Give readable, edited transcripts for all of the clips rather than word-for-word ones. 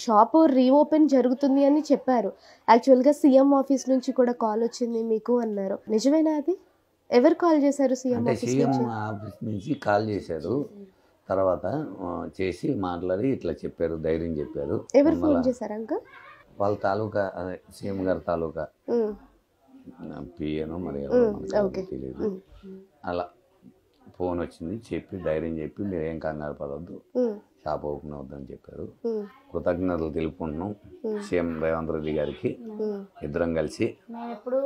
Shop reopen జరుగుతుంది అని చెప్పారు. యాక్చువల్‌గా సీఎం ఆఫీస్ నుంచి కూడా కాల్ వచ్చింది మీకు అన్నారు. నిజమేనా అది? ఎవరు కాల్ చేశారు సీఎం అంటే ఆఫీస్ సీఎం నుంచి? ఆఫీస్ నుంచి కాల్ చేశారు. తర్వాత చేసి మాట్లాడి ఇట్లా చెప్పారు, ధైర్యం చెప్పారు. ఎవరు ఫోన్ చేశారు అంకుల్? వాళ్ళ తాలూకా అదే సీఎం గారి తాలూకా పిఏనో మరి ఎవరో మనకు తెలియదు. అలా ఫోన్ వచ్చింది, చెప్పి ధైర్యం చెప్పి మీరు ఏం కంగారు పడవద్దు, షాప్ ఓపెన్ అవుద్దని చెప్పారు. కృతజ్ఞతలు తెలుపుకుంటున్నాం సీఎం రేవంత్ రెడ్డి గారికి. ఇద్దరం కలిసి మేము ఎప్పుడు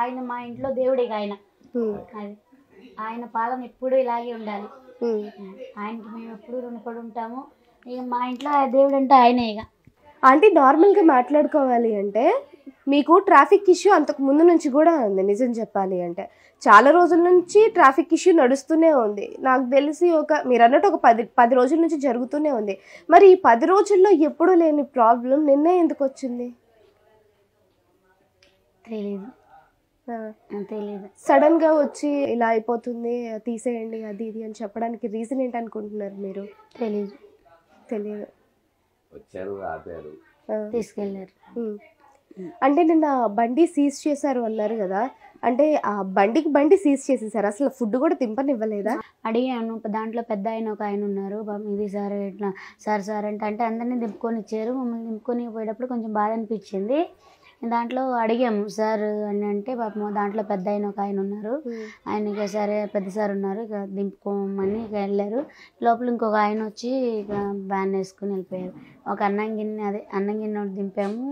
ఆయన మా ఇంట్లో దేవుడే ఆయన, ఆయన పాలన ఎప్పుడు ఇలాగే ఉండాలి. ఆయనకి మేము ఎప్పుడు రుణపడి ఉంటాము. ఇక మా ఇంట్లో దేవుడు అంటే ఆయనే. ఇక అంటే నార్మల్గా మాట్లాడుకోవాలి అంటే మీకు ట్రాఫిక్ ఇష్యూ అంతకు ముందు నుంచి కూడా ఉంది. నిజం చెప్పాలి అంటే చాలా రోజుల నుంచి ట్రాఫిక్ ఇష్యూ నడుస్తూనే ఉంది. నాకు తెలిసి మీరు అన్నట్టు ఒక 10 రోజుల నుంచి జరుగుతూనే ఉంది. మరి ఈ 10 రోజుల్లో ఎప్పుడూ లేని ప్రాబ్లం నిన్నే ఎందుకు వచ్చింది? తెలీదు. సడన్ గా వచ్చి ఇలా అయిపోతుంది తీసేయండి అది ఇది అని చెప్పడానికి రీజన్ ఏంటనుకుంటున్నారు మీరు? తెలీదు. వచ్చారు, ఆపారు, తీసుకెళ్ళారు. అంటే నిన్న బండి సీజ్ చేశారు అన్నారు కదా, అంటే ఆ బండి సీజ్ చేసేసారు, అసలు ఫుడ్ కూడా తింపనివ్వలేదా? అడిగాను. దాంట్లో పెద్ద ఆయన ఒక ఆయన ఉన్నారు, ఇది సార్ ఇట్లా సార్ అంటే అందరినీ దింపుకొని ఇచ్చారు. మమ్మల్ని దింపుకొని పోయేటప్పుడు కొంచెం బాధ అనిపించింది. దాంట్లో అడిగాము సార్ అని అంటే పాపం దాంట్లో పెద్ద ఆయన ఒక ఆయన ఉన్నారు, ఆయన ఇక సరే పెద్ద సార్ ఉన్నారు ఇక దింపుకోమని ఇక వెళ్ళారు. లోపల ఇంకొక ఆయన వచ్చి ఇక బ్యాన్ వేసుకుని వెళ్ళిపోయారు. ఒక అన్నం గిన్నె ఒకటి దింపాము.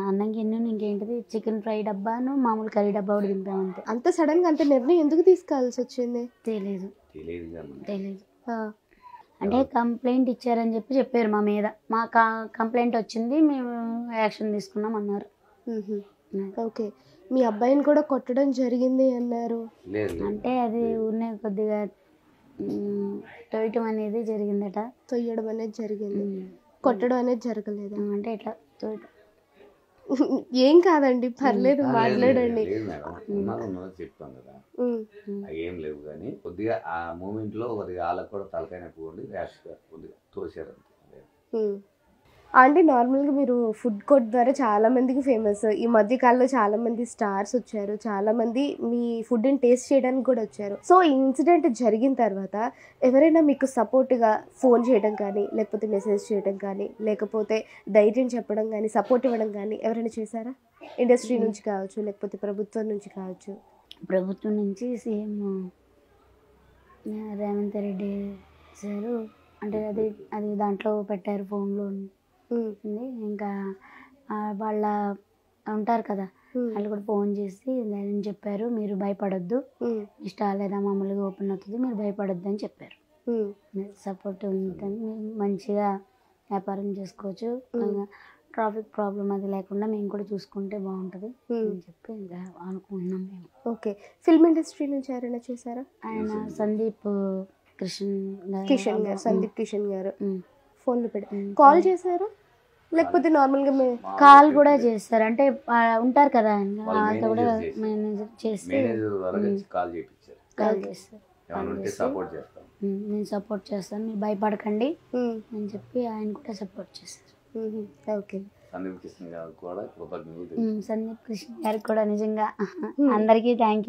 అన్నం గిన్నె ఇంకేంటిది చికెన్ ఫ్రై డబ్బాను మామూలు కర్రీ డబ్బా ఒకటి దింపాము అంతే. అంత సడన్ గా అంత నిర్ణయం ఎందుకు తీసుకోవాల్సి వచ్చింది? తెలీదు. అంటే కంప్లైంట్ ఇచ్చారని చెప్పారు మా మీద. మా కంప్లైంట్ వచ్చింది, మేము యాక్షన్ తీసుకున్నాం అన్నారు. ఓకే, మీ అబ్బాయిని కూడా కొట్టడం జరిగింది అన్నారు. అంటే అది ఊరినే కొద్దిగా తొయ్యడం అనేది జరిగిందట. తొయ్యడం అనేది జరిగింది, కొట్టడం అనేది జరగలేదు. అంటే ఇట్లా తొయ్యడం ఏం కాదండి, పర్లేదు మాట్లాడండి. చెప్తాం కదా, ఏం లేవు కానీ కొద్దిగా ఆ మూమెంట్ లో కొద్దిగా వాళ్ళకి కూడా తలకాయ నొప్పి ఉండి ర్యాష్ గా కొద్దిగా తోసారు. అంటే నార్మల్గా మీరు ఫుడ్ కోర్ట్ ద్వారా చాలా మందికి ఫేమస్. ఈ మధ్య కాలంలో చాలా మంది స్టార్స్ వచ్చారు, చాలా మంది మీ ఫుడ్ని టేస్ట్ చేయడానికి కూడా వచ్చారు. సో ఈ ఇన్సిడెంట్ జరిగిన తర్వాత ఎవరైనా మీకు సపోర్ట్గా ఫోన్ చేయడం కానీ, లేకపోతే మెసేజ్ చేయడం కానీ, లేకపోతే ధైర్యం చెప్పడం కానీ, సపోర్ట్ ఇవ్వడం కానీ ఎవరైనా చేశారా? ఇండస్ట్రీ నుంచి కావచ్చు, లేకపోతే ప్రభుత్వం నుంచి కావచ్చు. ప్రభుత్వం నుంచి సీఎం రేవంత్ రెడ్డి సారు అంటే అది దాంట్లో పెట్టారు ఫోన్లో. ఇంకా వాళ్ళ ఉంటారు కదా, వాళ్ళు కూడా ఫోన్ చేసి ధైర్యం చెప్పారు, మీరు భయపడొద్దు, ఇష్టం లేదా మామూలుగా ఓపెన్ అవుతుంది, మీరు భయపడొద్దు అని చెప్పారు. సపోర్ట్ ఉంటుంది, మంచిగా వ్యాపారం చేసుకోవచ్చు, ట్రాఫిక్ ప్రాబ్లం అది లేకుండా మేము కూడా చూసుకుంటే బాగుంటుంది అని చెప్పి ఇంకా అనుకుంటున్నాం మేము. ఓకే, ఫిల్మ్ ఇండస్ట్రీ నుంచి ఎవరైనా చేశారా? ఆయన సందీప్ కిషన్ గారు ఫోన్లో పెట్టి కాల్ చేశారు, లేకపోతే నార్మల్గా కాల్ కూడా చేస్తారు? అంటే ఉంటారు కదా వాళ్ళతో కూడా మేనేజర్ చేస్తే కాల్ చేస్తారు. నేను సపోర్ట్ చేస్తాను, మీరు భయపడకండి అని చెప్పి ఆయన కూడా సపోర్ట్ చేస్తారు. ఓకే, సందీప్ కృష్ణ గారికి కూడా కృతజ్ఞతలు. సందీప్ కృష్ణ గారికి కూడా నిజంగా అందరికీ థ్యాంక్ యూ.